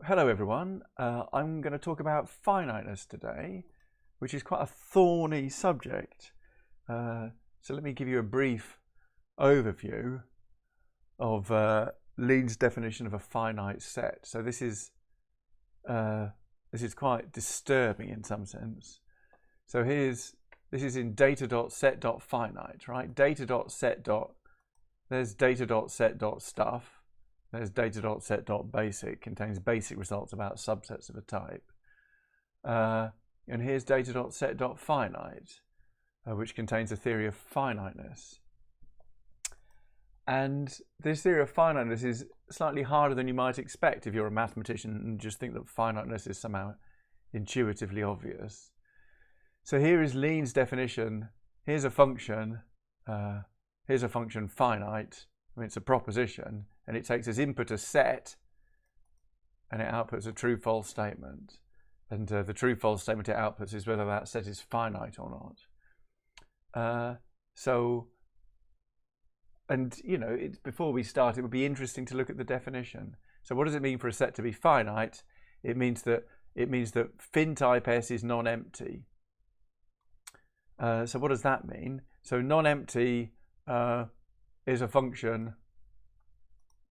hello everyone. I'm going to talk about finiteness today, which is quite a thorny subject. So let me give you a brief overview of Lean's definition of a finite set. So this is quite disturbing in some sense. So this is in data.set.finite, right? Data.set. There's data.set.stuff. There's data.set.basic, contains basic results about subsets of a type. And here's data.set.finite, which contains a theory of finiteness. And this theory of finiteness is slightly harder than you might expect if you're a mathematician and just think that finiteness is somehow intuitively obvious. So here is Lean's definition. Here's a function finite. I mean, it's a proposition, and it takes as input a set, and it outputs a true-false statement. And the true-false statement it outputs is whether that set is finite or not. Before we start, it would be interesting to look at the definition. So what does it mean for a set to be finite? It means that fin type S is non-empty. So what does that mean? So non-empty is a function.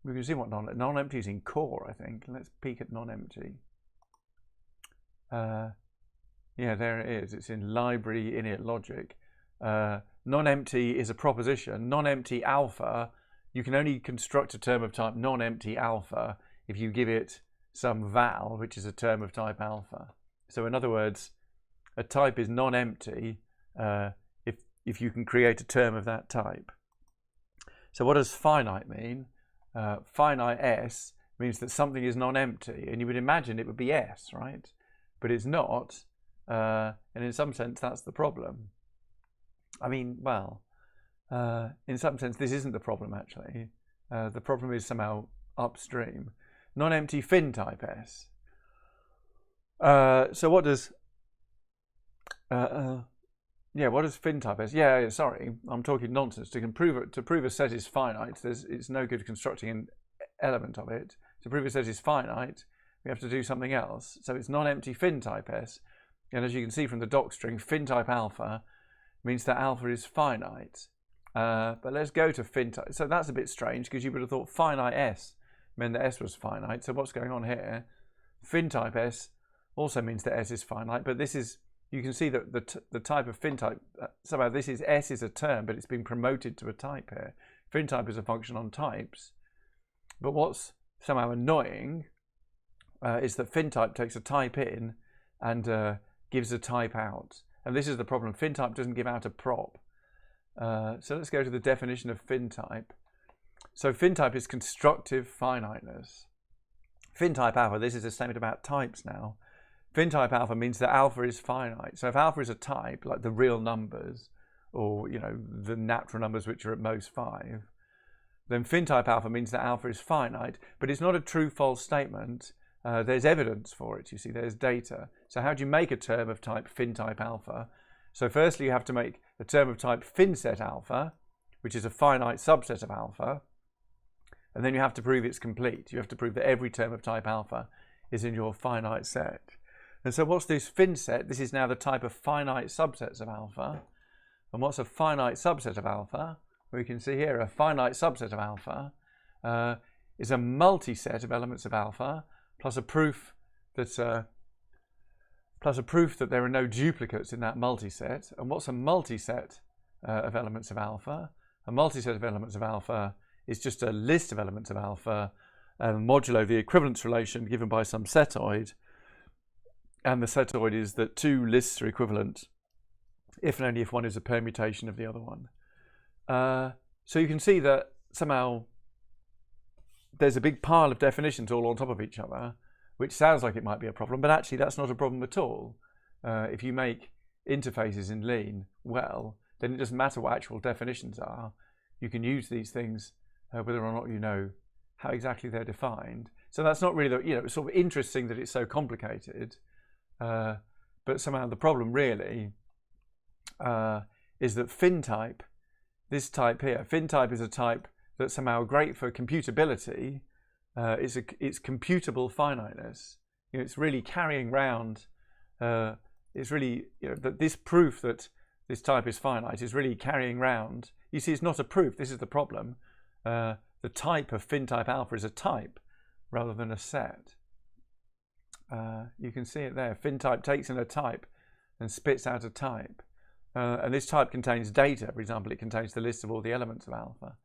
We can see what non-empty is in core, I think. Let's peek at non-empty. Yeah, there it is. It's in library init logic. Non-empty is a proposition. Non-empty alpha, you can only construct a term of type non-empty alpha if you give it some val, which is a term of type alpha. So in other words, a type is non-empty if you can create a term of that type. So what does finite mean? Finite S means that something is non-empty, and you would imagine it would be S, right? But it's not, and in some sense that's the problem. I mean, well, in some sense this isn't the problem actually. The problem is somehow upstream. Non-empty fin type S. So what does what does fin type S? Yeah, sorry, I'm talking nonsense. To prove a set is finite, it's no good constructing an element of it. To prove a set is finite, we have to do something else. So it's non-empty fin type S, and as you can see from the doc string, fin type alpha means that alpha is finite. But let's go to fin type. So that's a bit strange because you would have thought finite S meant that S was finite. So what's going on here? Fin type S also means that S is finite, but this is, you can see that the type of fin type, somehow this is S is a term, but it's been promoted to a type here. Fin type is a function on types. But what's somehow annoying is that fin type takes a type in and gives a type out. And this is the problem. Fin type doesn't give out a prop. So let's go to the definition of fin type. So fin type is constructive finiteness. Fin type alpha, this is a statement about types now. Fin type alpha means that alpha is finite. So if alpha is a type, like the real numbers, or the natural numbers which are at most 5, then fin type alpha means that alpha is finite, but it's not a true-false statement. There's evidence for it, you see, there's data. So how do you make a term of type fin type alpha? So firstly, you have to make a term of type fin set alpha, which is a finite subset of alpha, and then you have to prove it's complete. You have to prove that every term of type alpha is in your finite set. And so what's this fin set? This is now the type of finite subsets of alpha. And what's a finite subset of alpha? We can see here a finite subset of alpha is a multi-set of elements of alpha plus a proof that there are no duplicates in that multi-set. And what's a multi-set of elements of alpha? A multi-set of elements of alpha is just a list of elements of alpha modulo the equivalence relation given by some setoid. And the setoid is that 2 lists are equivalent if and only if one is a permutation of the other one. So you can see that somehow there's a big pile of definitions all on top of each other, which sounds like it might be a problem, but actually that's not a problem at all. If you make interfaces in Lean well, then it doesn't matter what actual definitions are. You can use these things whether or not you know how exactly they're defined. So that's not really, it's sort of interesting that it's so complicated. But somehow the problem really is that fin type, this type here, fin type is a type that's somehow great for computability, it's computable finiteness. You know, it's really carrying round. It's really, you know, that this proof that this type is finite is really carrying round. You see, it's not a proof. This is the problem. The type of fin type alpha is a type rather than a set. You can see it there. Fin type takes in a type and spits out a type. And this type contains data. For example, it contains the list of all the elements of alpha.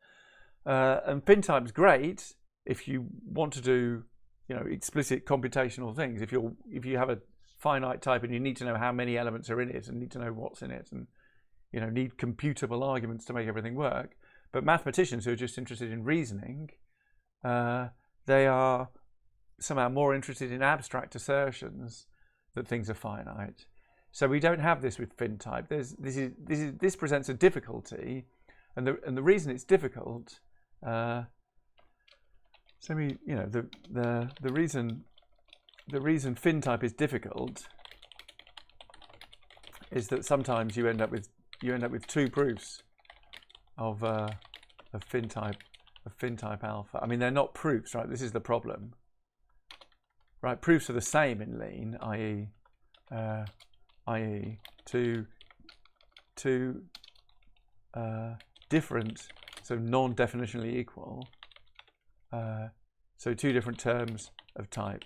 And fin type's great if you want to do, you know, explicit computational things. If you have a finite type and you need to know how many elements are in it and need to know what's in it, and you know, need computable arguments to make everything work. But mathematicians who are just interested in reasoning, they are somehow more interested in abstract assertions that things are finite. So we don't have this with fin type. This presents a difficulty, and the reason it's difficult. So you know, the reason fin type is difficult is that sometimes you end up with two proofs of fin type alpha. I mean, they're not proofs, right? This is the problem, right? Proofs are the same in lean, i.e. two different, so non-definitionally equal, so two different terms of type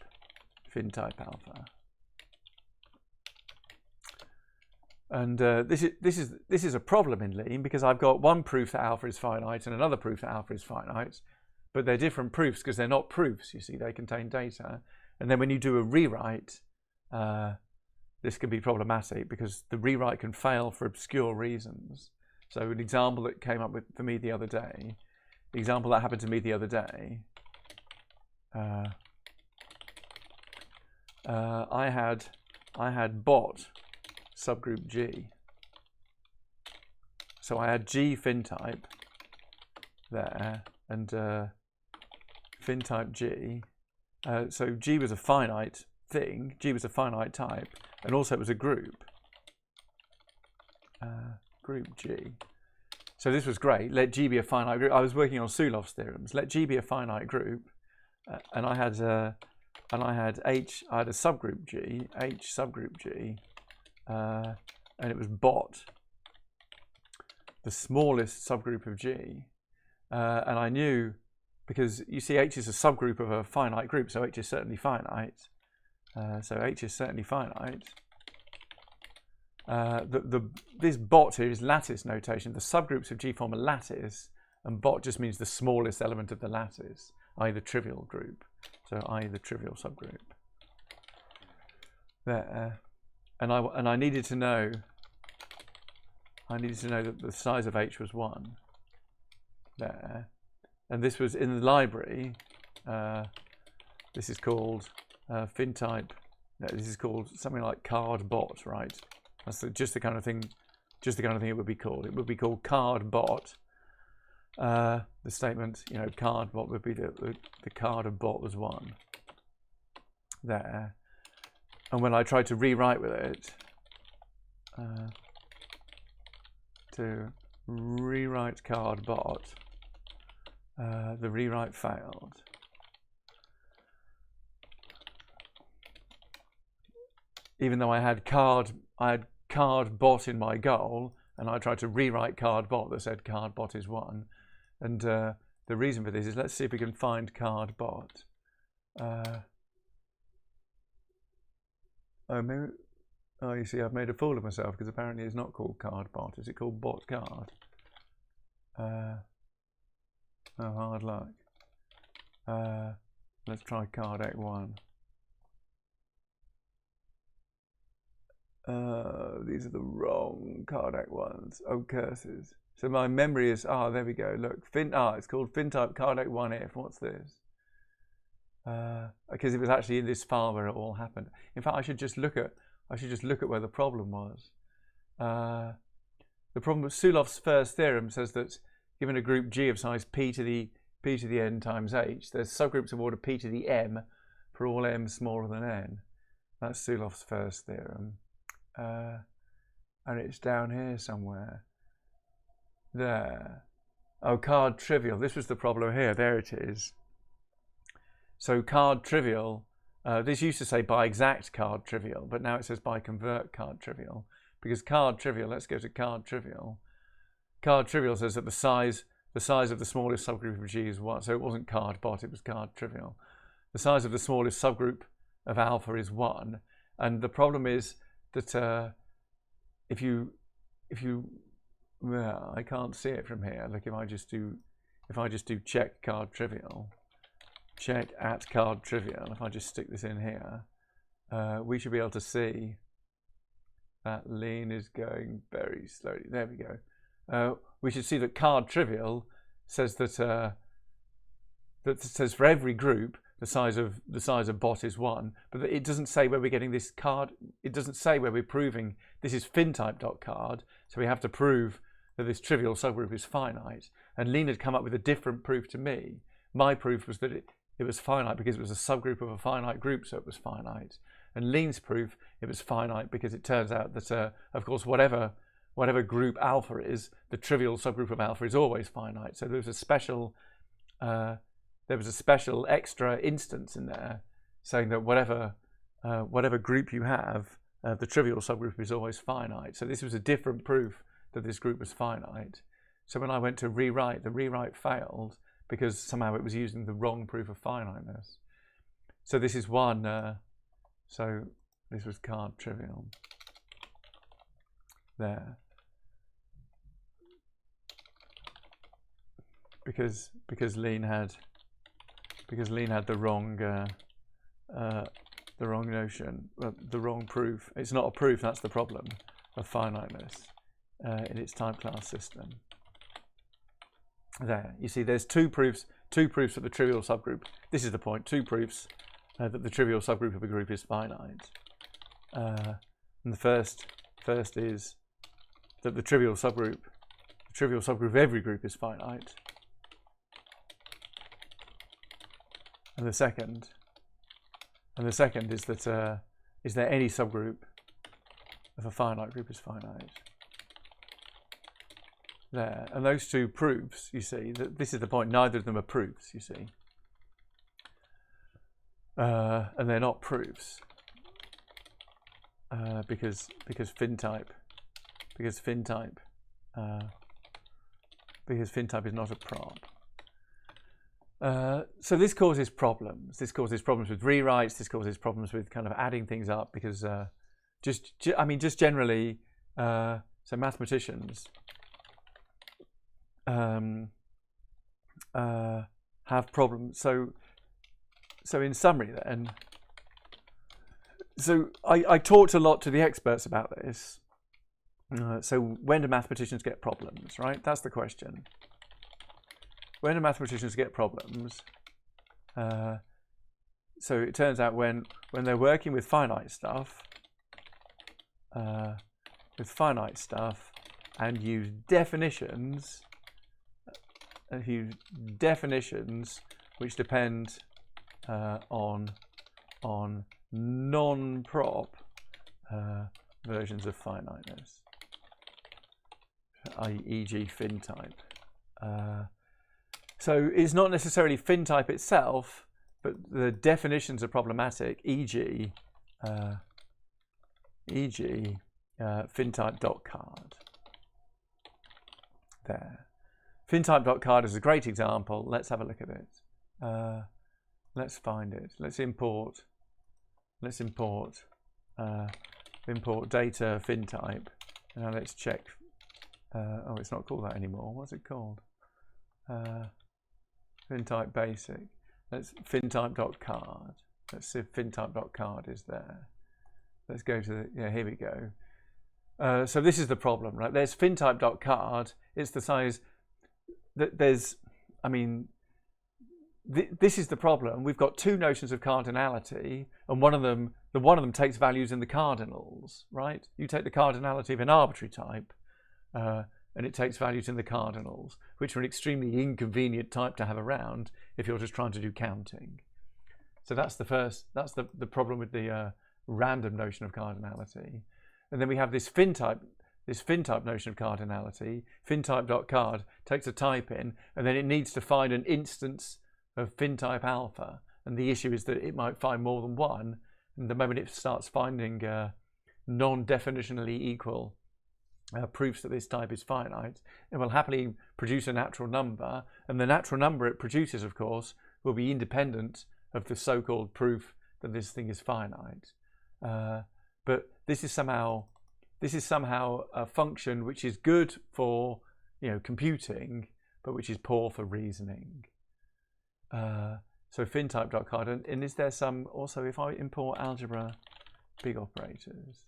fin type alpha. And this is a problem in lean because I've got one proof that alpha is finite and another proof that alpha is finite, but they're different proofs because they're not proofs. You see, they contain data, and then when you do a rewrite, this can be problematic because the rewrite can fail for obscure reasons. So an example that came up for me the other day, the example that happened to me the other day, I had bot subgroup G. So I had G fin type there and fin type G. So G was a finite thing. G was a finite type, and also it was a group. Group G. So this was great. Let G be a finite group. I was working on Sulov's theorems. Let G be a finite group, and I had H. I had a subgroup G, H subgroup G, and it was bot, the smallest subgroup of G, and I knew, because you see H is a subgroup of a finite group, so H is certainly finite. So H is certainly finite. This bot here is lattice notation. The subgroups of G form a lattice, and bot just means the smallest element of the lattice, i.e. the trivial group. So i.e. the trivial subgroup. There, and I needed to know. I needed to know that the size of H was 1. There, and this was in the library. This is called fin type. No, this is called something like card bot, right? That's just the kind of thing. Just the kind of thing it would be called. It would be called card bot. The statement, you know, card bot would be the card of bot was 1. There, and when I tried to rewrite with it, to rewrite card bot, the rewrite failed. Even though I had card bot in my goal, and I tried to rewrite card bot that said card bot is 1. And the reason for this is, let's see if we can find card bot. You see, I've made a fool of myself because apparently it's not called card bot. Is it called bot card? Oh, hard luck. Let's try card X1. These are the wrong card X1s. Oh, curses. So my memory is, there we go. Look, it's called fin type card X1 if. What's this? Because it was actually in this file where it all happened. In fact, I should just look at where the problem was. The problem with Sulov's first theorem says that given a group G of size p to the n times h, there's subgroups of order p to the m for all m smaller than n. That's Sulov's first theorem, and it's down here somewhere. There. Oh, card trivial. This was the problem here. There it is. So card trivial, this used to say by exact card trivial, but now it says by convert card trivial. Because card trivial, let's go to card trivial. Card trivial says that the size of the smallest subgroup of G is 1. So it wasn't card bot, it was card trivial. The size of the smallest subgroup of alpha is 1. And the problem is that if you well, I can't see it from here. Look, if I just do check card trivial, check at card trivial, if I just stick this in here, we should be able to see that lean is going very slowly. There we go. We should see that card trivial says that says for every group the size of bot is 1, but it doesn't say where we're getting this card. It doesn't say where we're proving this is fintype.card. So we have to prove that this trivial subgroup is finite. And Lean had come up with a different proof to me. My proof was that it was finite because it was a subgroup of a finite group, so it was finite. And Lean's proof, it was finite because it turns out that, of course, whatever group alpha is, the trivial subgroup of alpha is always finite. So there was a special extra instance in there saying that whatever group you have, the trivial subgroup is always finite. So this was a different proof that this group was finite. So when I went to rewrite, the rewrite failed because somehow it was using the wrong proof of finiteness. So this is one. So this was card trivial. There. Because Lean had the wrong notion, the wrong proof. It's not a proof. That's the problem of finiteness in its type class system. There, you see, there's two proofs that the trivial subgroup. This is the point. Two proofs that the trivial subgroup of a group is finite. And the first is that the trivial subgroup of every group is finite. And the second is that is there any subgroup of a finite group is finite? There, and those two proofs, you see, that this is the point. Neither of them are proofs, you see, and they're not proofs because fintype is not a prop. So this causes problems. This causes problems with rewrites. This causes problems with kind of adding things up because just generally, so mathematicians have problems. So in summary, then, so I talked a lot to the experts about this. So when do mathematicians get problems? Right, that's the question. When do mathematicians get problems? So it turns out when they're working with finite stuff, and use definitions, which depend on non-prop versions of finiteness, e.g. fintype. So it's not necessarily fintype itself, but the definitions are problematic, e.g. fintype.card. There. Fintype.card is a great example. Let's have a look at it. Let's find it. Let's import data fintype. Now let's check. Oh, it's not called that anymore. What's it called? Fintype basic. Let's fintype.card. Let's see if fintype.card is there. Let's go to the, yeah, here we go. So this is the problem, right? There's fintype.card. It's the size that there's, I mean, this is the problem. We've got two notions of cardinality, and one of them takes values in the cardinals, right? You take the cardinality of an arbitrary type, and it takes values in the cardinals, which are an extremely inconvenient type to have around if you're just trying to do counting. So that's the problem with the random notion of cardinality. And then we have this fintype notion of cardinality. Fintype.card takes a type in, and then it needs to find an instance of fintype alpha. and the issue is that it might find more than one, and the moment it starts finding non-definitionally equal proofs that this type is finite, it will happily produce a natural number, and the natural number it produces, of course, will be independent of the so-called proof that this thing is finite. But this is somehow a function which is good for computing, but which is poor for reasoning. So fintype.card, and is there some also, if I import algebra big operators,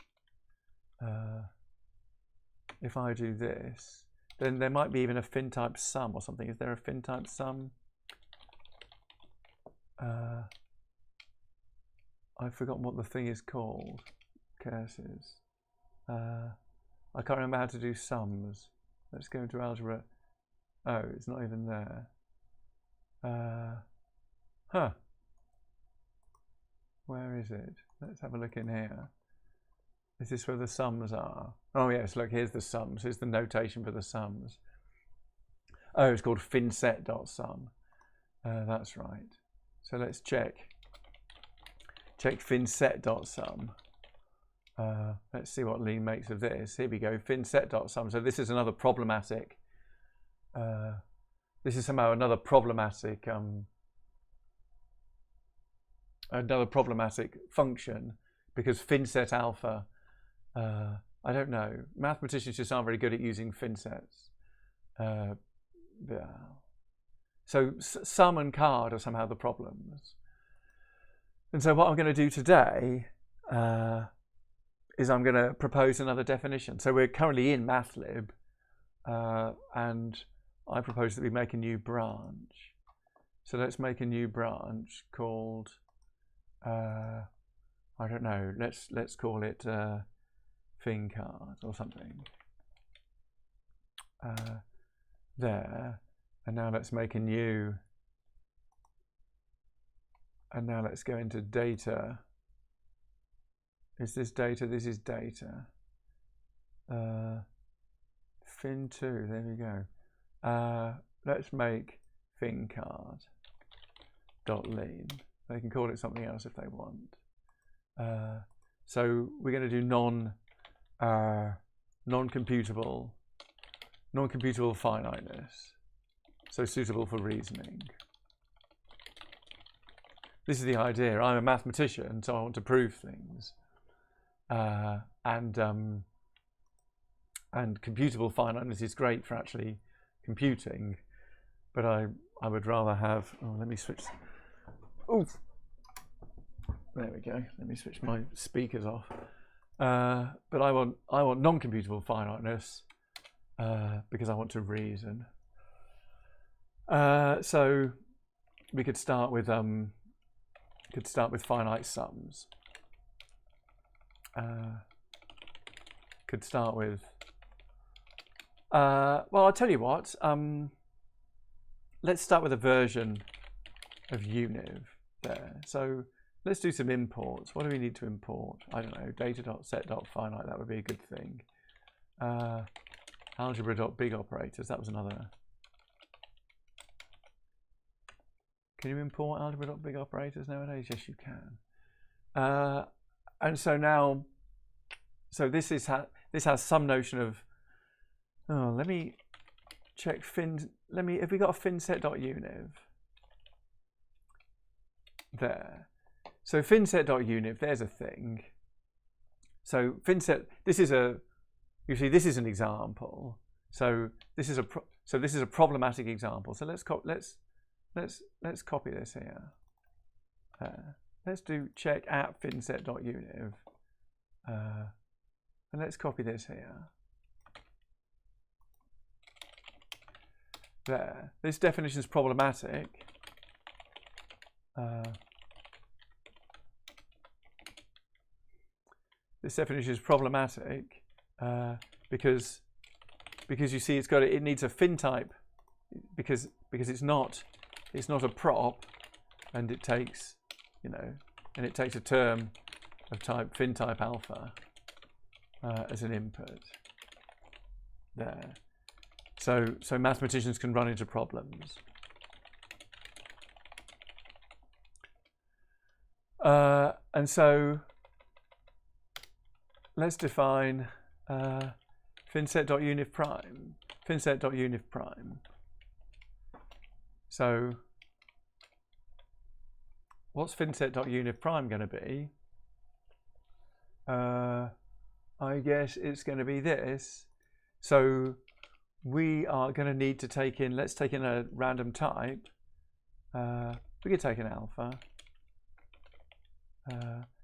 if I do this, then there might be even a fintype sum or something. Is there a fintype sum? I've forgotten what the thing is called. Curses. I can't remember how to do sums. Let's go into algebra. Oh, it's not even there. Where is it? Let's have a look in here. Is this where the sums are? Oh yes, look, here's the sums. Here's the notation for the sums. Oh, it's called finset.sum. That's right. So let's check finset.sum. Let's see what Lean makes of this. Here we go, finset.sum. So this is another problematic. This is somehow another problematic function, because finset alpha. I don't know. Mathematicians just aren't very good at using finsets. Yeah. So sum and card are somehow the problems. And so what I'm going to do today is I'm going to propose another definition. So we're currently in MathLib, and I propose that we make a new branch. So let's make a new branch called, I don't know, let's call it FinCard or something. There. And now let's make a new, and now let's go into data. Is this data? This is data. Fin2, there we go. Let's make FinCard.lean. They can call it something else if they want. So we're going to do non-computable finiteness. So suitable for reasoning. This is the idea. I'm a mathematician, so I want to prove things. And computable finiteness is great for actually computing, but I would rather have. Oh, let me switch. Oof. There we go. Let me switch my speakers off. But I want non-computable finiteness because I want to reason. So we could start with finite sums. Could start with. Well, I'll tell you what. Let's start with a version of univ there. So let's do some imports. What do we need to import? I don't know. Data.set.finite. That would be a good thing. Algebra.big operators. That was another. Can you import algebra.big operators nowadays? Yes, you can. And so now, so this has some notion of. Oh, let me check fin. Have we got a finset.univ there? So finset.univ, there's a thing. So finset. This is a. You see, this is an example. So this is a problematic example. So let's copy this here. Let's do check at finset.univ, and let's copy this here. There. This definition is problematic. This definition is problematic because you see it needs a fin type because it's not a prop, and it takes a term of type fin type alpha as an input there. So mathematicians can run into problems. And so let's define finset.unif prime. Finset.unif prime. So what's finset.unif prime going to be? I guess it's going to be this. So we are going to need to take in, let's take in a random type. We could take an alpha.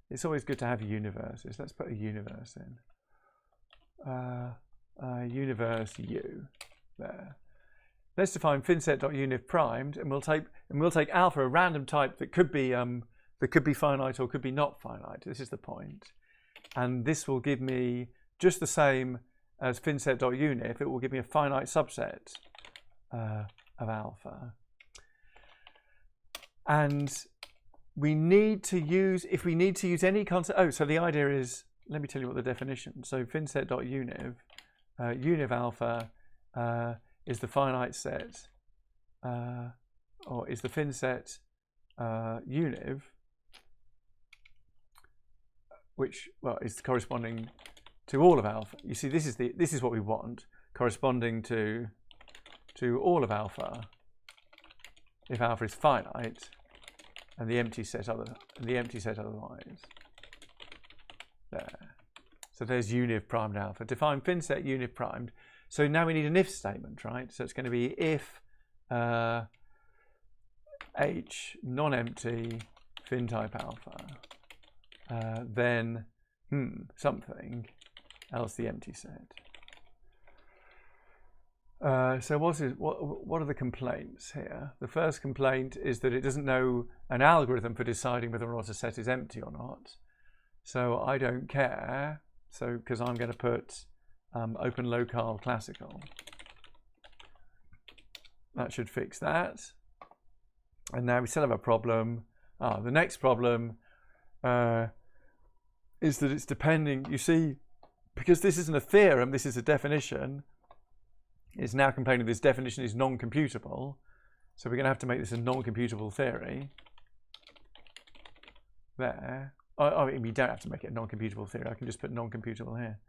It's always good to have universes. Let's put a universe in. Universe U there. Let's define finset.unif primed, and we'll take alpha, a random type that could be finite or could be not finite. This is the point, and this will give me just the same as finset.unif. It will give me a finite subset of alpha, and we need to use, if we need to use any concept. Oh, so the idea is, let me tell you what the definition. So finset.univ, univ alpha is the finite set, or is the finset univ, which, well, is corresponding to all of alpha. You see, this is what we want, corresponding to all of alpha if alpha is finite, and the empty set otherwise. There. So there's univ primed alpha. Define finset univ primed. So now we need an if statement, right? So it's going to be if H non-empty fin type alpha, then something else the empty set. So what are the complaints here? The first complaint is that it doesn't know an algorithm for deciding whether or not a set is empty or not. So I don't care. So because I'm going to put open locale classical. That should fix that. And now we still have a problem. The next problem is that it's depending. You see, because this isn't a theorem, this is a definition. It's now complaining this definition is non-computable. So we're going to have to make this a non-computable theory. There. I mean, we don't have to make it a non-computable theory. I can just put non-computable here.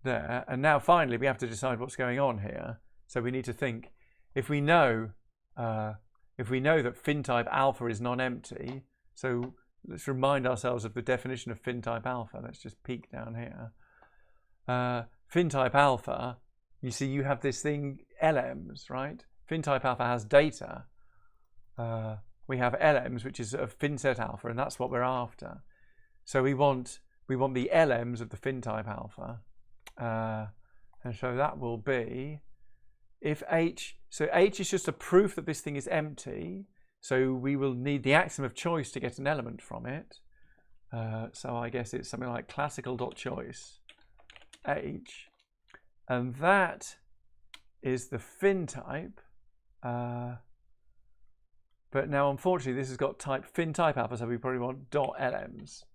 There. And now finally we have to decide what's going on here. So we need to think, if we know that fin type alpha is non-empty, so let's remind ourselves of the definition of fin type alpha. Let's just peek down here. Fin type alpha, you see you have this thing LMs, right? Fin type alpha has data. We have LMs, which is a fin set alpha, and that's what we're after. So we want the LMs of the fin type alpha, and so that will be if H. So H is just a proof that this thing is empty. So we will need the axiom of choice to get an element from it. So I guess it's something like classical.choice H, and that is the fin type. But now, unfortunately, this has got type fin type alpha, so we probably want .lms.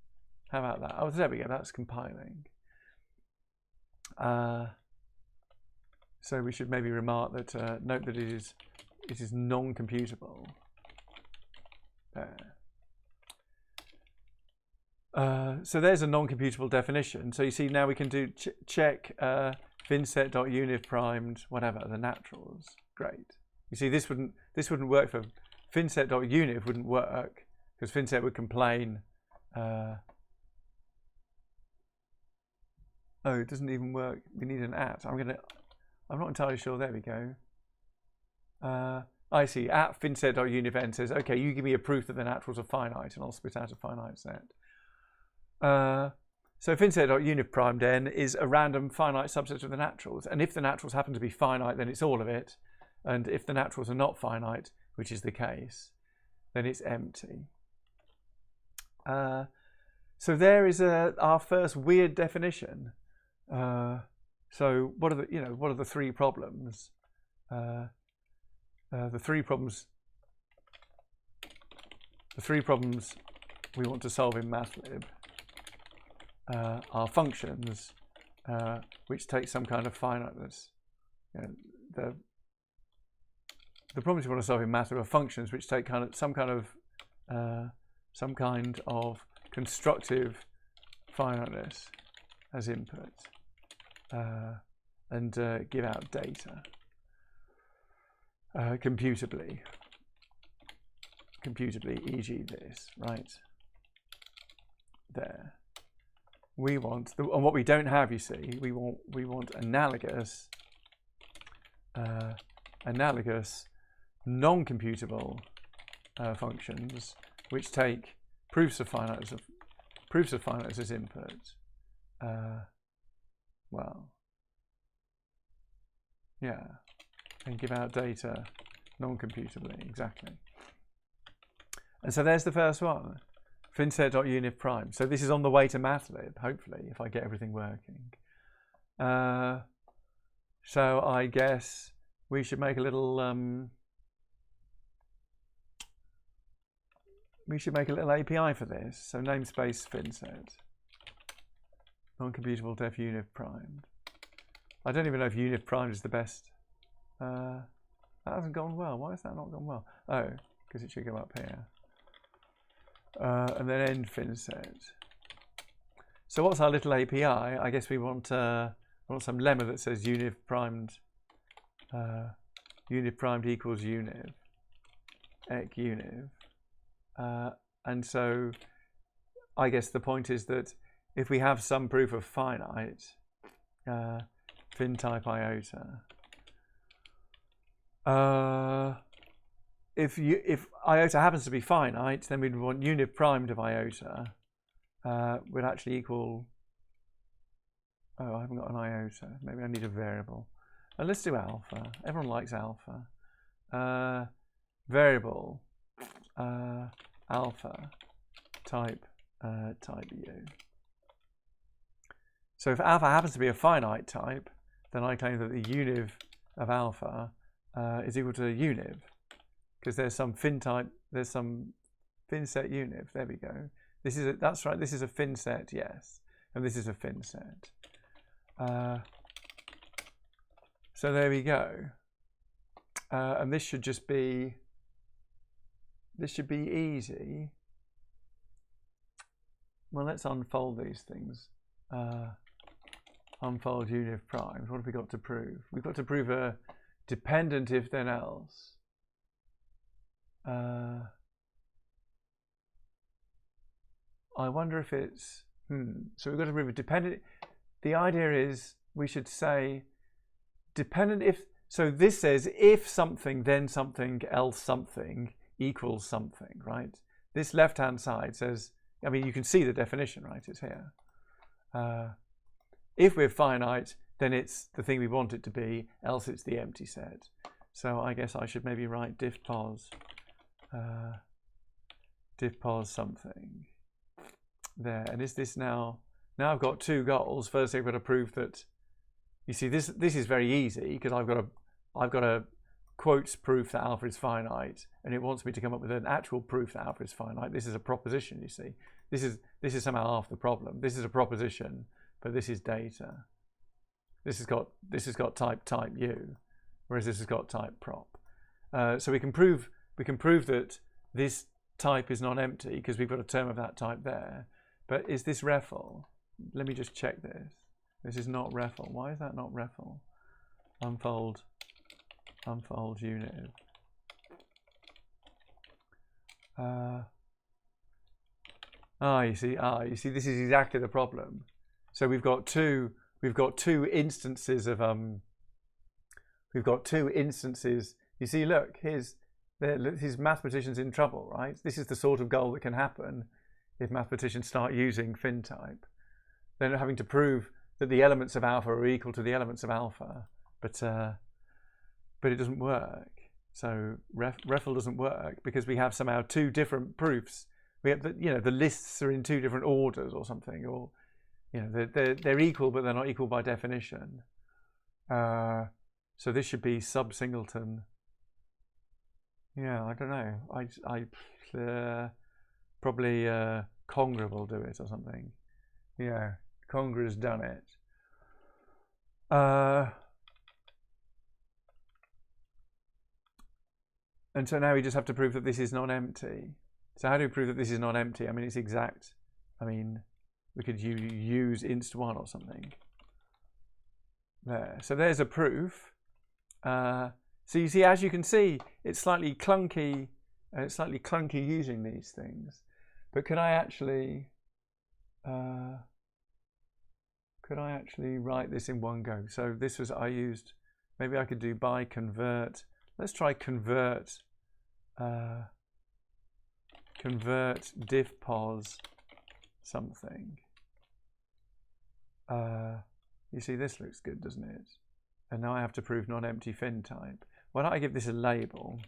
How about that? Oh, there we go. That's compiling. So we should maybe remark that note that it is non-computable. There. So there's a non-computable definition. So you see now we can do check finset.univ primed whatever the naturals. Great. You see this wouldn't work for finset.univ wouldn't work because finset would complain. Oh, it doesn't even work. We need an at. I'm not entirely sure. There we go. I see. At finset.univ says, okay, you give me a proof that the naturals are finite, and I'll spit out a finite set. So finset.univ primed n is a random finite subset of the naturals, and if the naturals happen to be finite, then it's all of it, and if the naturals are not finite, which is the case, then it's empty. So there is our first weird definition. So what are the three problems? The three problems we want to solve in MATLib are functions which take some kind of finiteness. The problems we want to solve in MATLib are functions which take some kind of some kind of constructive finiteness as input, and give out data computably, e.g. this, right? There. We want, and what we don't have, you see, we want analogous non-computable functions which take proofs of finiteness as input. Well, yeah, and give out data non-computably, exactly. And so there's the first one, finset.unif prime. So this is on the way to mathlib, hopefully, if I get everything working. So I guess we should make a little API for this. So namespace finset non-computable def unif primed. I don't even know if unif primed is the best. That hasn't gone well. Why has that not gone well? Oh, because it should go up here. And then end finset. So what's our little API? I guess we want some lemma that says unif primed equals univ, ec univ. And so I guess the point is that if we have some proof of finite, fin type iota, if iota happens to be finite, then we'd want univ primed of iota would actually equal, oh, I haven't got an iota, maybe I need a variable. Let's do alpha. Everyone likes alpha. Variable alpha type u. So if alpha happens to be a finite type, then I claim that the univ of alpha is equal to univ, because there's some fin type, there's some fin set univ. There we go. This is that's right. This is a fin set, yes, and this is a fin set. So there we go, and this should just be. This should be easy. Well, let's unfold these things. Unfold univ primes. What have we got to prove? We've got to prove a dependent if then else. I wonder if it's so we've got to prove a dependent. The idea is we should say dependent if. So this says if something, then something, else something equals something, right? This left-hand side says, I mean, you can see the definition, right? It's here. If we're finite, then it's the thing we want it to be, else it's the empty set. So I guess I should maybe write diff pos something there. And is this now I've got two goals. First, I've got to prove that, you see, this is very easy because I've got a quotes proof that alpha is finite, and it wants me to come up with an actual proof that alpha is finite. This is a proposition, you see. This is somehow half the problem. This is a proposition, but this is data. This has got type u, whereas this has got type prop. So we can prove that this type is non-empty because we've got a term of that type there. But is this REFL? Let me just check this. This is not REFL. Why is that not REFL? Unfold univ. You see, this is exactly the problem. So we've got two instances of You see, look, here's mathematicians in trouble, right? This is the sort of goal that can happen if mathematicians start using fin type. They're having to prove that the elements of alpha are equal to the elements of alpha, but it doesn't work. So REFL doesn't work because we have somehow two different proofs. We have the lists are in two different orders or something, or they're equal but they're not equal by definition. So this should be sub singleton. Yeah, I don't know. I probably Congra will do it or something. Yeah, Congra's done it. And so now we just have to prove that this is non-empty. So how do we prove that this is not empty? I mean, it's exact. I mean, we could use inst1 or something. There. So there's a proof. So you see, as you can see, it's slightly clunky. It's slightly clunky using these things. But could I actually write this in one go? So this was, I used, maybe I could do by convert. Let's try convert diff pos something. You see, this looks good, doesn't it? And now I have to prove non-empty fin type. Why don't I give this a label?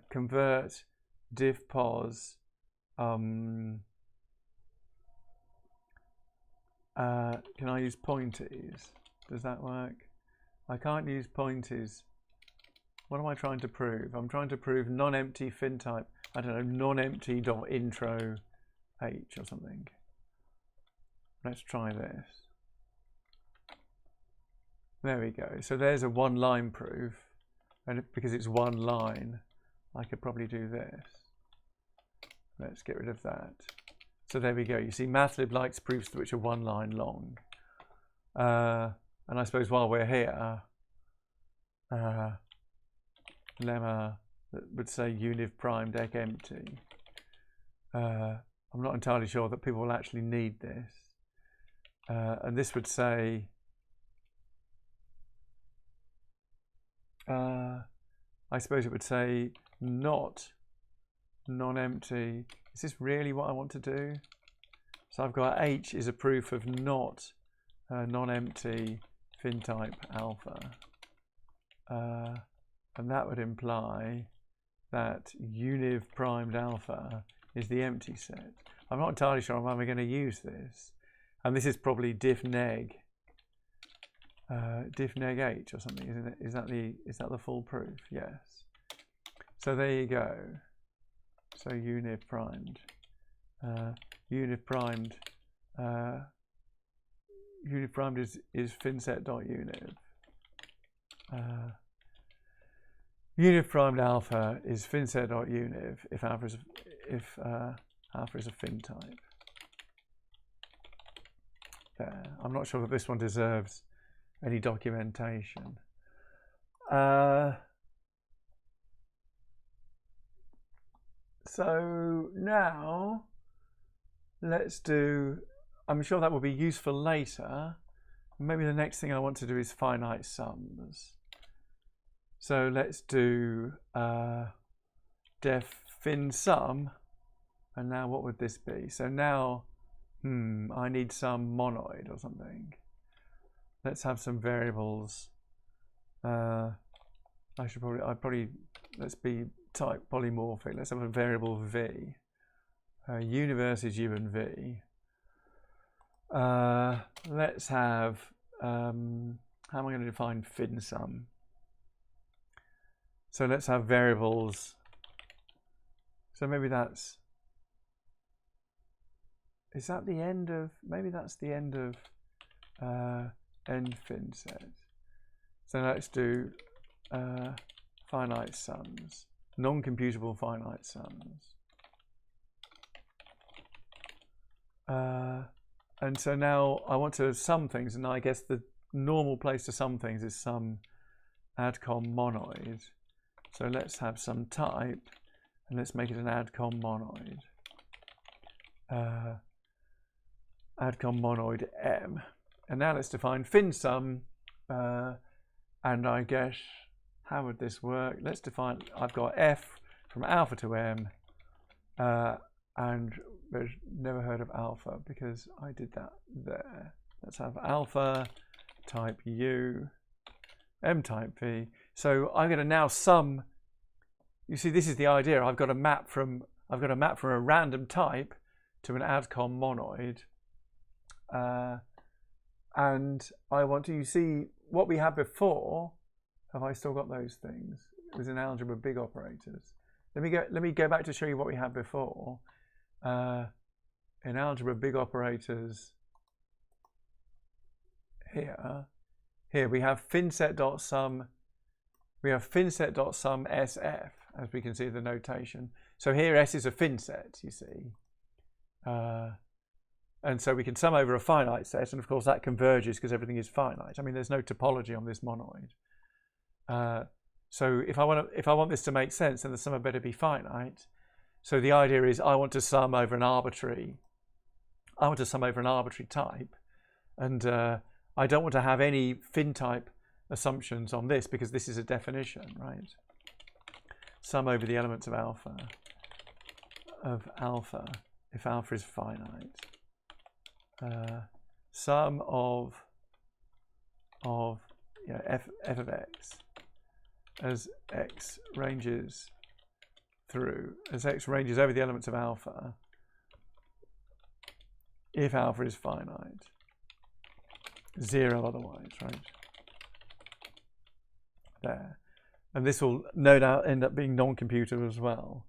Convert diff pos. Can I use pointers? Does that work? I can't use pointers. What am I trying to prove? I'm trying to prove non-empty fin type. I don't know, non-empty.intro h or something. Let's try this. There we go. So there's a one-line proof, and because it's one line, I could probably do this. Let's get rid of that. So there we go. You see, Mathlib likes proofs which are one line long. And I suppose while we're here, lemma would say univ prime dec empty. I'm not entirely sure that people will actually need this. And this would say, I suppose it would say not non-empty. Is this really what I want to do? So I've got H is a proof of not non-empty fin type alpha. And that would imply that univ primed alpha is the empty set. I'm not entirely sure I'm going to use this. And this is probably diff neg H or something, isn't it? Is that the full proof? Yes. So there you go. So univ primed. Univ primed is finset.univ. Univ primed alpha is finset.univ if alpha is a fin type. There. I'm not sure that this one deserves any documentation. So now let's do, I'm sure that will be useful later. Maybe the next thing I want to do is finite sums. So let's do def fin sum. And now what would this be? So now, I need some monoid or something. Let's have some variables. Let's be type polymorphic. Let's have a variable v. Universe is u and v. Let's have, how am I going to define fin sum? So let's have variables. So maybe that's, is that the end of, maybe that's the end of end fin set. So let's do finite sums, non-computable finite sums. And so now I want to sum things, and I guess the normal place to sum things is some adcom monoid. So let's have some type, and let's make it an adcom monoid. Adcom monoid M. And now let's define fin sum, and I guess, how would this work? Let's define, I've got F from alpha to M, and there's never heard of alpha because I did that there. Let's have alpha type U, M type V. So I'm going to now sum. You see, this is the idea. I've got a map from a random type to an adcom monoid, and I want to. You see what we had before. Have I still got those things? It was in algebra big operators. Let me go back to show you what we had before. In algebra big operators, here we have finset.sum. We have finset.sum SF, as we can see the notation. So here S is a fin set, you see. And so we can sum over a finite set, and of course that converges because everything is finite. I mean, there's no topology on this monoid. So if I want this to make sense, then the sum had better be finite. So the idea is I want to sum over an arbitrary type, and I don't want to have any fin type assumptions on this because this is a definition, right? Sum over the elements of alpha if alpha is finite. Sum of f of x as x ranges over the elements of alpha if alpha is finite, 0 otherwise, right? There. And this will no doubt end up being non-computable as well.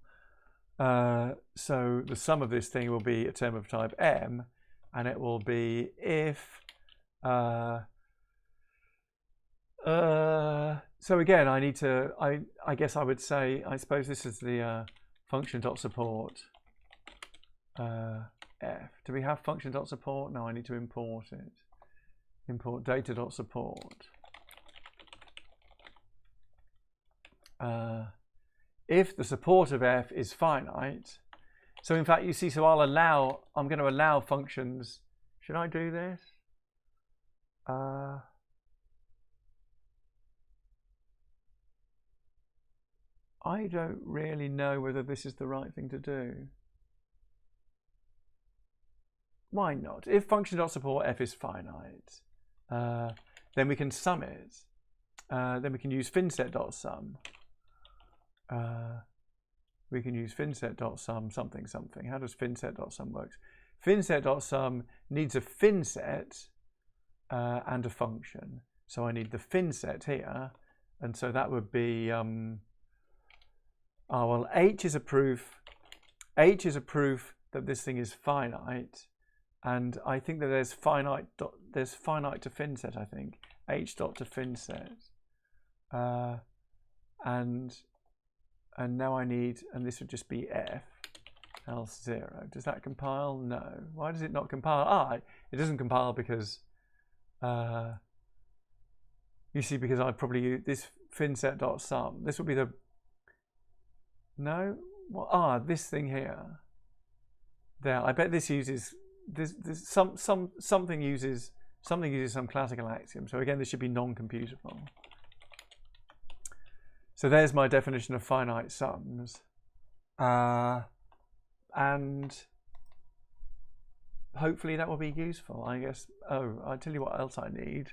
So the sum of this thing will be a term of type M, and it will be if so again I need to I guess I would say, I suppose this is the function dot support f. Do we have function dot support? No, I need to import it. Import data dot support. If the support of f is finite, so in fact you see, so I'm going to allow functions. Should I do this? I don't really know whether this is the right thing to do. Why not? If function dot support f is finite, then we can sum it. Then we can use finset dot sum. We can use finset dot sum something something. How does finset dot sum work? Finset dot sum needs a finset and a function. So I need the finset here, and so that would be well, H is a proof. H is a proof that this thing is finite, and I think that there's finite to finset. I think H dot to finset, and now I need, and this would just be f else 0. Does that compile? No. Why does it not compile? It doesn't compile because you see, because I probably use this finset dot sum. This would be the no. Well, this thing here. There. I bet this uses something uses some classical axiom. So again, this should be non-computable. So there's my definition of finite sums, and hopefully that will be useful, I guess. I'll tell you what else I need.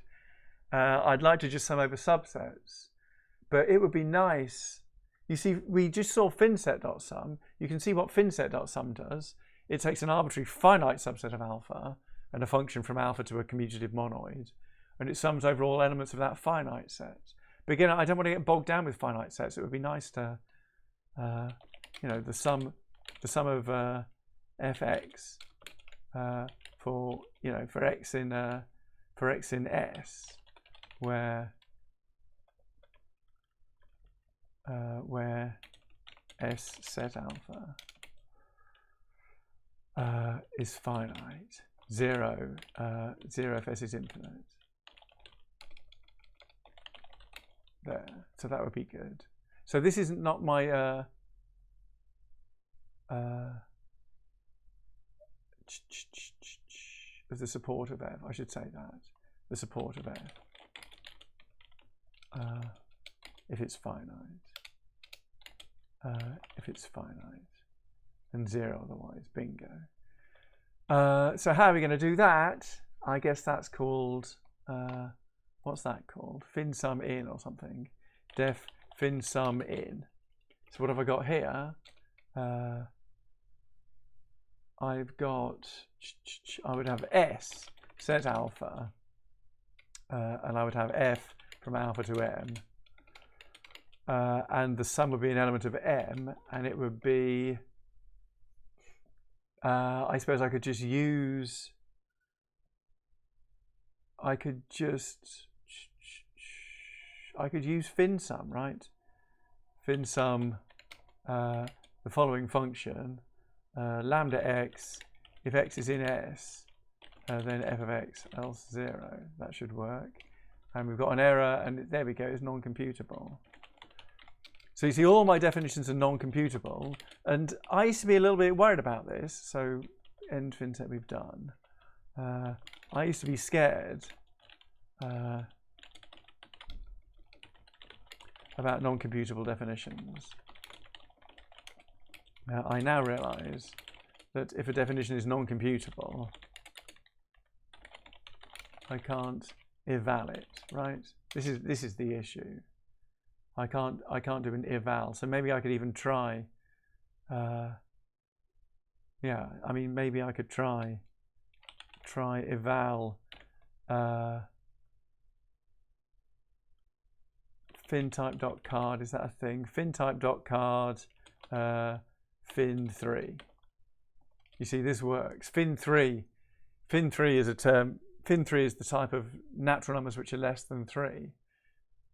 I'd like to just sum over subsets, but it would be nice. You see, we just saw finset.sum. You can see what finset.sum does. It takes an arbitrary finite subset of alpha and a function from alpha to a commutative monoid, and it sums over all elements of that finite set. But again, I don't want to get bogged down with finite sets. It would be nice to, the sum of fx for x in S, where S set alpha is finite, 0 if S is infinite. There, so that would be good. So this isn't not my of the support of f. I should say that the support of f if it's finite, and 0 otherwise. Bingo. So how are we going to do that? I guess that's called. What's that called? Fin sum in or something. Def fin sum in. So what have I got here? I would have S set alpha, and I would have F from alpha to M, and the sum would be an element of M, and it would be. I suppose I could just use. I could use fin sum, right? Fin sum the following function, lambda x, if x is in S, then f of x else 0. That should work. And we've got an error, and there we go, it's non-computable. So you see, all my definitions are non-computable, and I used to be a little bit worried about this. So end FinTech we've done. I used to be scared about non-computable definitions. I now realize that if a definition is non-computable, I can't eval it, right? This is the issue. I can't do an eval. So maybe I could even try. Yeah, I mean, maybe I could try eval fintype.card. Is that a thing? Fintype.card fin3. You see, this works. Fin3 is a term. Fin3 is the type of natural numbers which are less than 3.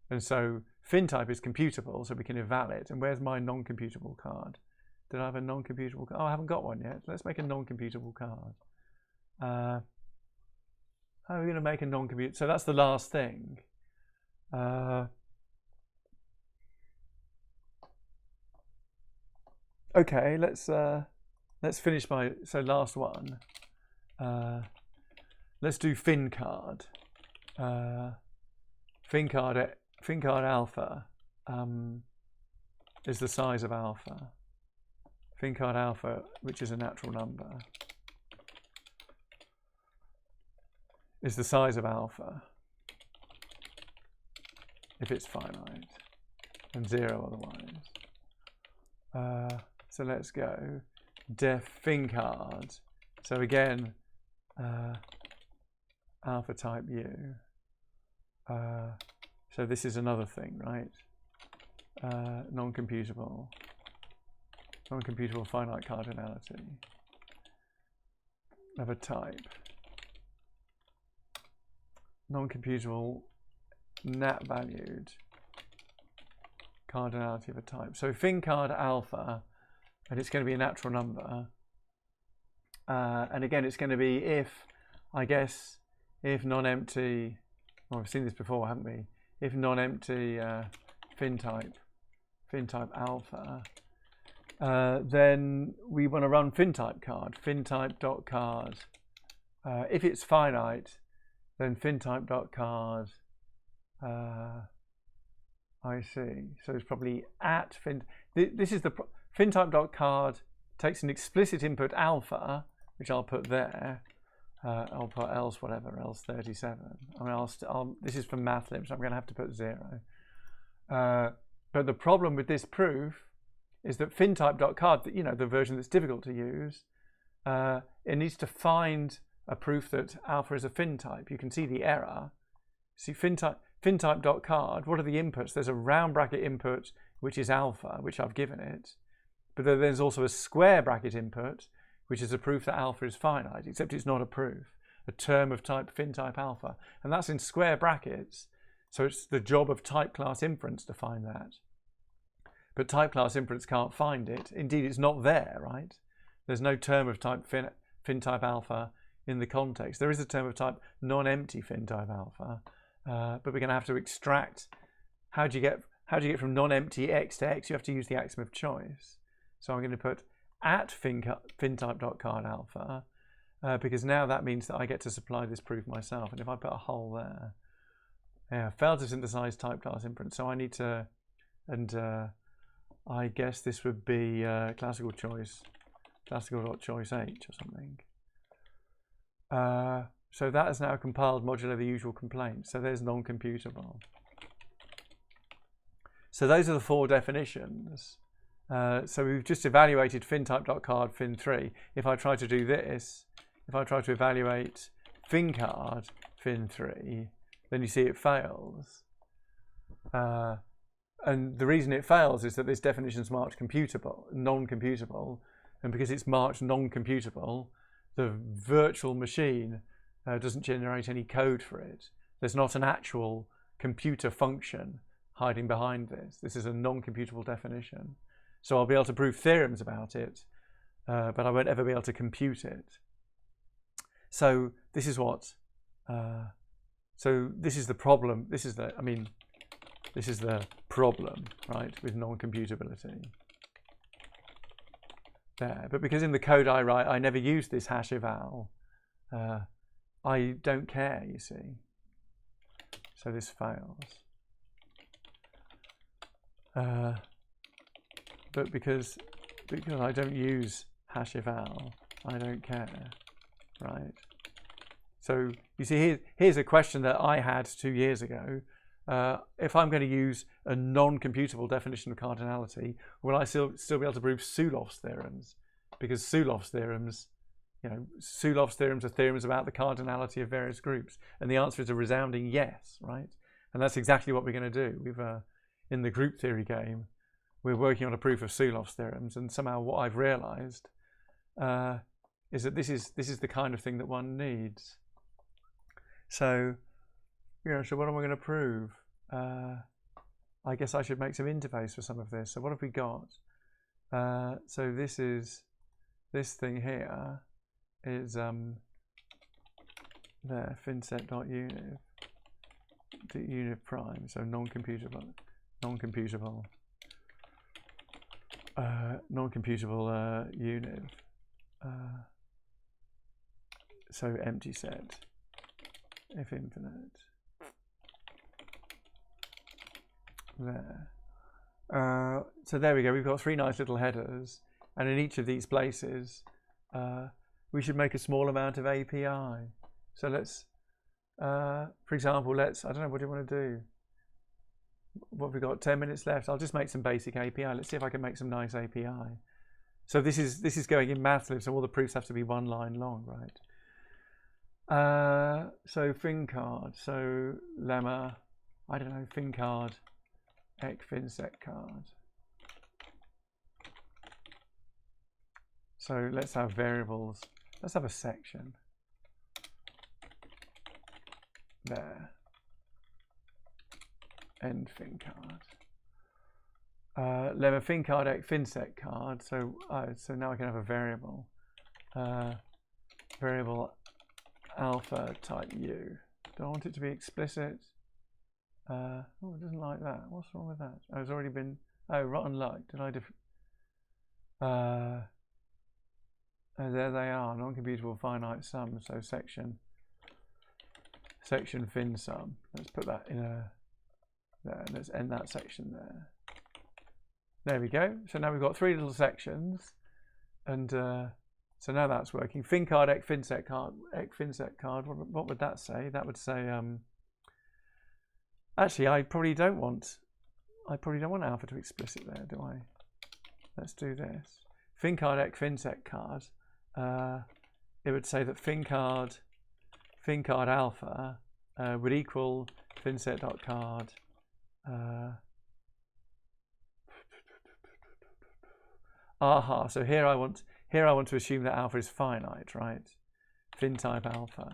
And so fintype is computable, so we can eval it. And where's my non-computable card? Did I have a non-computable card? Oh, I haven't got one yet. Let's make a non-computable card. How are we going to make a non-computable? So that's the last thing. Okay, let's finish my last one. Let's do fincard. Fincard alpha is the size of alpha. Fincard alpha, which is a natural number, is the size of alpha if it's finite, and 0 otherwise. So let's go def fincard. So again, alpha type U. So this is another thing, right? Non-computable finite cardinality of a type. Non-computable nat valued cardinality of a type. So fincard alpha, and it's going to be a natural number. And again, it's going to be if non-empty, well, we've seen this before, haven't we? If non-empty fintype alpha, then we want to run fintype card, fintype.card. If it's finite, then fintype.card. I see. So it's probably at fin. This is the fintype.card takes an explicit input alpha, which I'll put there. I'll put else whatever, else 37. I mean, this is from mathlib, so I'm going to have to put 0. But the problem with this proof is that fintype.card, you know, the version that's difficult to use, it needs to find a proof that alpha is a fintype. You can see the error. See, fintype.card, what are the inputs? There's a round bracket input, which is alpha, which I've given it. But then there's also a square bracket input, which is a proof that alpha is finite, except it's not a proof, a term of type fintype alpha. And that's in square brackets. So it's the job of type class inference to find that. But type class inference can't find it. Indeed, it's not there, right? There's no term of type fintype alpha in the context. There is a term of type non-empty fintype alpha, but we're going to have to extract. How do you get from non-empty x to x? You have to use the axiom of choice. So I'm going to put at fintype.card alpha, because now that means that I get to supply this proof myself. And if I put a hole there, yeah, failed to synthesize type class inference. So I need to, and I guess this would be classical.choice h or something. So that is now compiled modulo the usual complaint. So there's non-computable. So those are the 4 definitions. So we've just evaluated fintype.card fin3. If I try to do this, if I try to evaluate fincard fin3, then you see it fails. And the reason it fails is that this definition is marked non-computable, and because it's marked non-computable, the virtual machine doesn't generate any code for it. There's not an actual computer function hiding behind this. This is a non-computable definition. So I'll be able to prove theorems about it, but I won't ever be able to compute it. So this is what. So this is the problem. This is the problem, right, with non-computability. There, but because in the code I write, I never use this hash eval. I don't care, you see. So this fails. But because I don't use hash eval, I don't care, right? So you see, here's a question that I had 2 years ago. If I'm going to use a non-computable definition of cardinality, will I still be able to prove Sulov's theorems? Because Sulov's theorems, Sulov's theorems are theorems about the cardinality of various groups, and the answer is a resounding yes, right? And that's exactly what we're going to do. We've in the group theory game, we're working on a proof of Sulov's theorems, and somehow what I've realised is that this is the kind of thing that one needs. So, so what am I going to prove? I guess I should make some interface for some of this. So what have we got? So this thing here is there, finset.univ, univ prime, so non-computable univ. So empty set, if infinite. There. So there we go. We've got 3 nice little headers, and in each of these places, we should make a small amount of API. So let's, for example, I don't know, what do you want to do? What have we got? 10 minutes left. I'll just make some basic API. Let's see if I can make some nice API. So this is going in Mathlib, so all the proofs have to be 1 line long, right? So fincard. So lemma. I don't know. Fincard. Finset card. So let's have variables. Let's have a section. There. End fincard. Lemma fincard finset card. So so now I can have a variable. Variable alpha type u. Do I want it to be explicit? Oh, it doesn't like that. What's wrong with that? Oh, it's already been. Oh, rotten luck. Did I? Oh, there they are. Non-computable finite sums. So section fin sum. Let's put that in a. There. Let's end that section there. There we go. So now we've got 3 little sections, and so now that's working. Fincard finset card. What would that say? That would say. Actually, I probably don't want alpha to explicit there, do I? Let's do this. Fincard finset card. It would say that fincard alpha would equal finset.card. Aha. So here I want to assume that alpha is finite, right? Fin type alpha.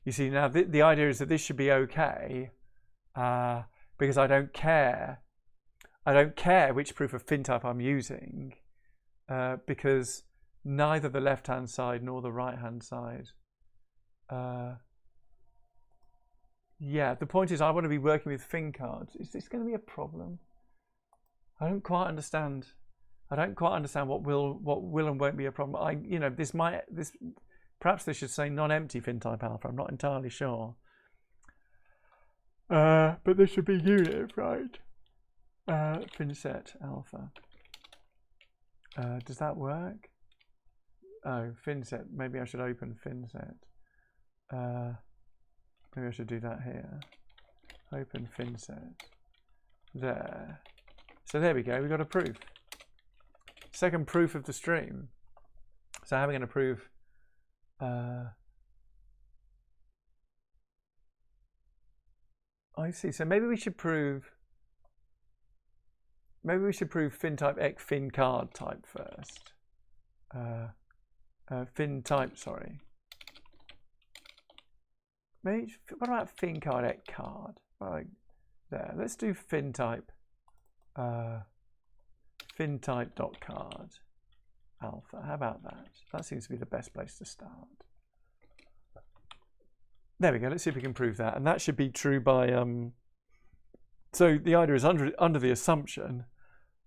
You see, now the idea is that this should be okay. Because I don't care which proof of fin type I'm using, because neither the left-hand side nor the right-hand side. Yeah, the point is I want to be working with fin cards. Is this going to be a problem? I don't quite understand what will and won't be a problem. Perhaps this should say non-empty fin type alpha. I'm not entirely sure. But this should be unit, right? Finset alpha. Does that work? Oh, finset. Maybe I should open finset. Maybe I should do that here. Open finset. There. So there we go. We've got a proof. Second proof of the stream. So how are we going to prove? I see. So maybe we should prove fin type fin card type first. Fin type, sorry. Maybe what about fin card card? Like there. Let's do fin type fintype.card alpha. How about that? That seems to be the best place to start. There we go. Let's see if we can prove that. And that should be true by, so the idea is under the assumption,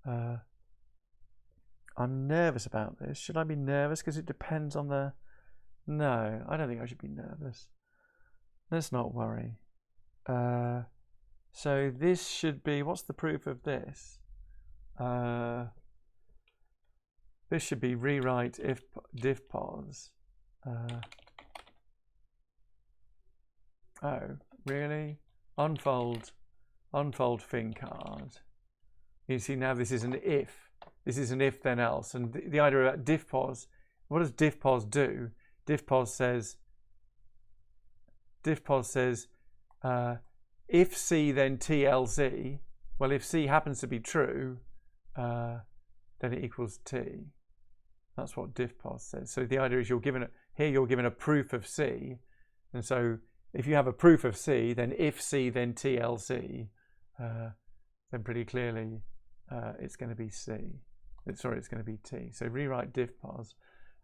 I'm nervous about this. Should I be nervous because it depends on the, no, I don't think I should be nervous. Let's not worry. So this should be, what's the proof of this? This should be rewrite if divpos. Oh, really? Unfold fin card. You see now this is an if. This is an if then else. And the idea about divpos, what does divpos do? Divpos says if C then TLZ, well if C happens to be true, then it equals T. That's what divpos says. So the idea is you're given a proof of C, and so if you have a proof of C, then if C then TLZ, then pretty clearly it's going to be C. Sorry, it's going to be T. So rewrite divpos,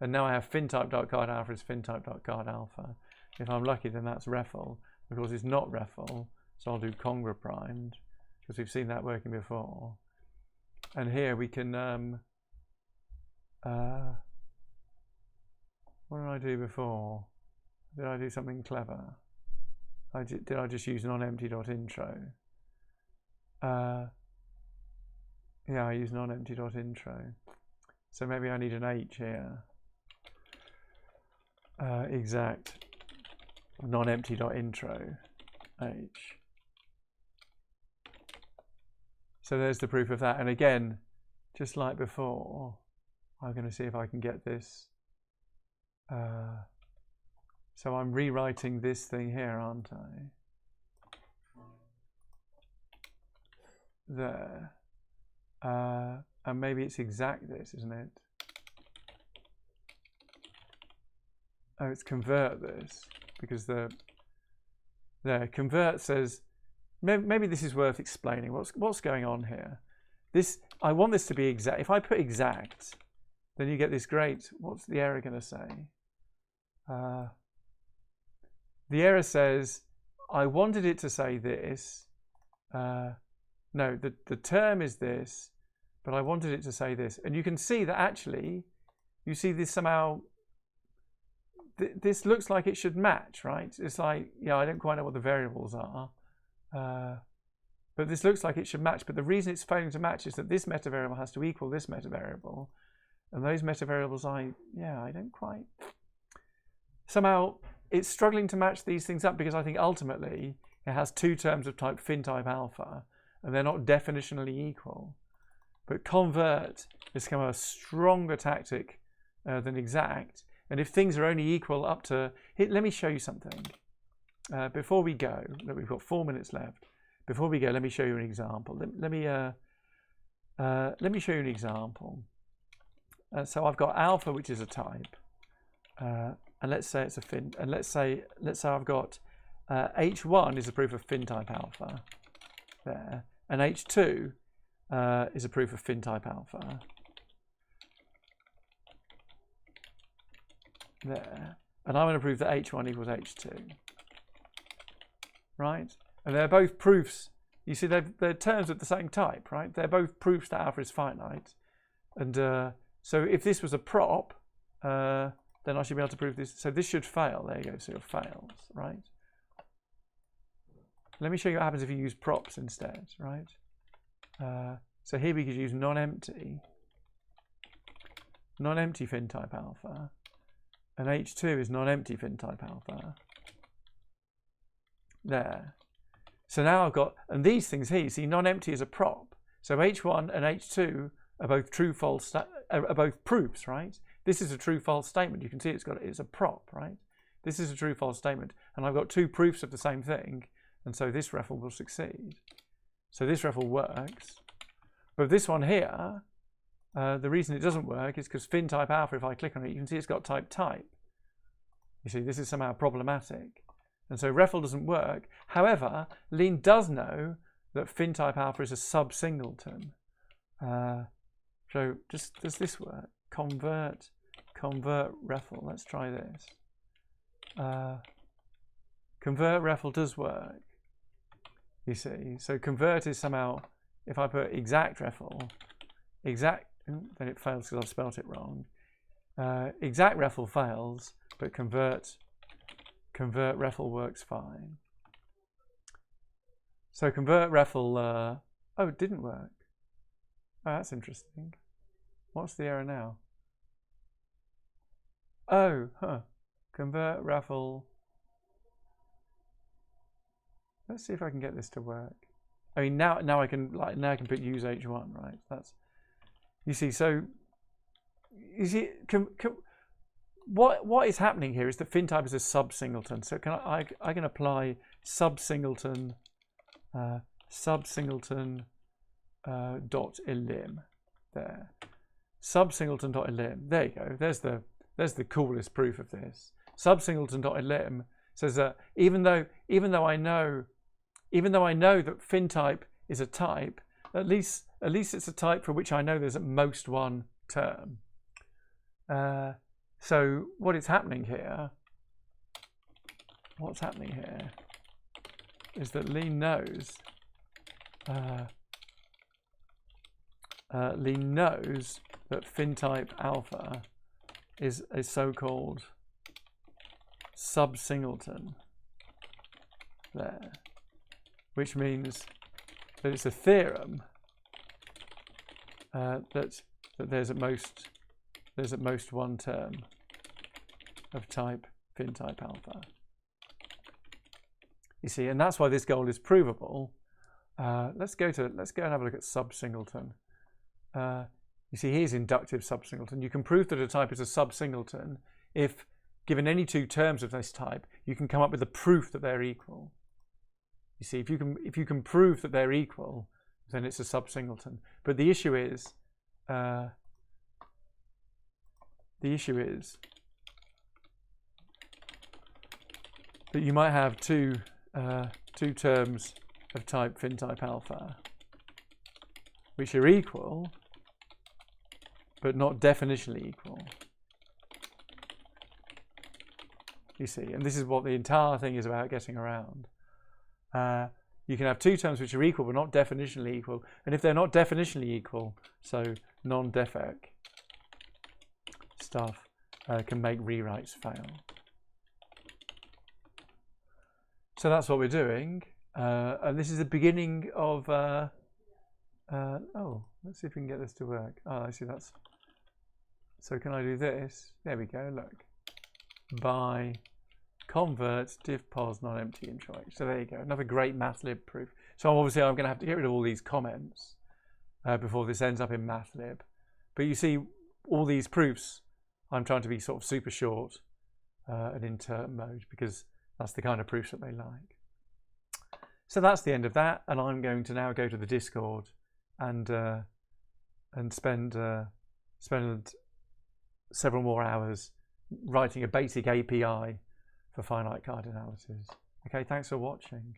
and now I have fintype.card alpha is fintype.card alpha. If I'm lucky, then that's REFL. Of course, it's not REFL, so I'll do congra primed because we've seen that working before. And here we can. What did I do before? Did I do something clever? Did I just use nonempty.intro? Yeah, I use nonempty.intro. So maybe I need an H here. Exact nonempty.intro H. So there's the proof of that. And again, just like before, I'm going to see if I can get this. So I'm rewriting this thing here, aren't I? There. And maybe it's exact this, isn't it? Oh, it's convert this, because convert says, maybe this is worth explaining. What's going on here? I want this to be exact. If I put exact, then you get this great, what's the error going to say? The error says, I wanted it to say this. No, the term is this, but I wanted it to say this. And you can see that actually, you see this somehow, this looks like it should match, right? It's like, yeah, I don't quite know what the variables are. But this looks like it should match. But the reason it's failing to match is that this meta variable has to equal this meta variable. And those meta variables, I don't quite. Somehow, it's struggling to match these things up because I think ultimately it has two terms of type fintype alpha, and they're not definitionally equal. But convert is kind of a stronger tactic than exact. And if things are only equal up to, let me show you something. Before we go, we've got 4 minutes left. Before we go, let me show you an example. Let me show you an example. So I've got alpha, which is a type, and let's say it's a fin. And let's say I've got H1 is a proof of fintype alpha, there, and H2 is a proof of fintype alpha, there, and I'm going to prove that H1 equals H2, right? And they're both proofs. You see, they're terms of the same type, right? They're both proofs that alpha is finite, and so if this was a prop, then I should be able to prove this. So this should fail. There you go. So it fails, right? Let me show you what happens if you use props instead, right? So here we could use non-empty fintype alpha, and H2 is non-empty fintype alpha. There. So now I've got, and these things here, you see non-empty is a prop. So H1 and H2 are both true, false, are both proofs, right? This is a true, false statement. You can see it's a prop, right? This is a true, false statement. And I've got two proofs of the same thing. And so this REFL will succeed. So this REFL works. But this one here, the reason it doesn't work is because fintype alpha, if I click on it, you can see it's got type. You see, this is somehow problematic. And so REFL doesn't work. However, Lean does know that fintype alpha is a sub-singleton. So just does this work? Convert refl. Let's try this. Convert refl does work. You see, so convert is somehow, if I put exact refl, then it fails because I've spelt it wrong. Exact refl fails, but convert refl works fine. So convert refl, oh, it didn't work. Oh, that's interesting. What's the error now? Oh, convert refl. Let's see if I can get this to work. I mean, now I can put use h1, right? That's, you see. So you see, what is happening here is that fintype is a sub singleton. So I can apply sub singleton dot elim there. Sub singleton dot elim. There you go. There's the coolest proof of this. Sub singleton dot elim says that even though I know that fintype is a type, at least it's a type for which I know there's at most one term. So what's happening here is that Lee knows that fintype alpha is a so-called sub singleton there, which means that it's a theorem that there's at most one term of type fintype alpha. You see, and that's why this goal is provable. Let's go and have a look at sub singleton. You see, here's inductive sub singleton. You can prove that a type is a sub singleton if, given any two terms of this type, you can come up with a proof that they're equal. You see, if you can prove that they're equal, then it's a sub singleton. But the issue is that you might have two terms of type fintype alpha which are equal but not definitionally equal. You see, and this is what the entire thing is about getting around. You can have two terms which are equal but not definitionally equal, and if they're not definitionally equal, so non-defec stuff can make rewrites fail. So that's what we're doing, and this is the beginning of oh, let's see if we can get this to work. Oh, I see, that's, so can I do this? There we go, look. By convert div pos non-empty intro h. So there you go, another great mathlib proof. So obviously I'm going to have to get rid of all these comments before this ends up in mathlib. But you see, all these proofs I'm trying to be sort of super short and in term mode, because that's the kind of proofs that they like. So that's the end of that, and I'm going to now go to the Discord and spend several more hours writing a basic API for finite card analysis. Okay, thanks for watching.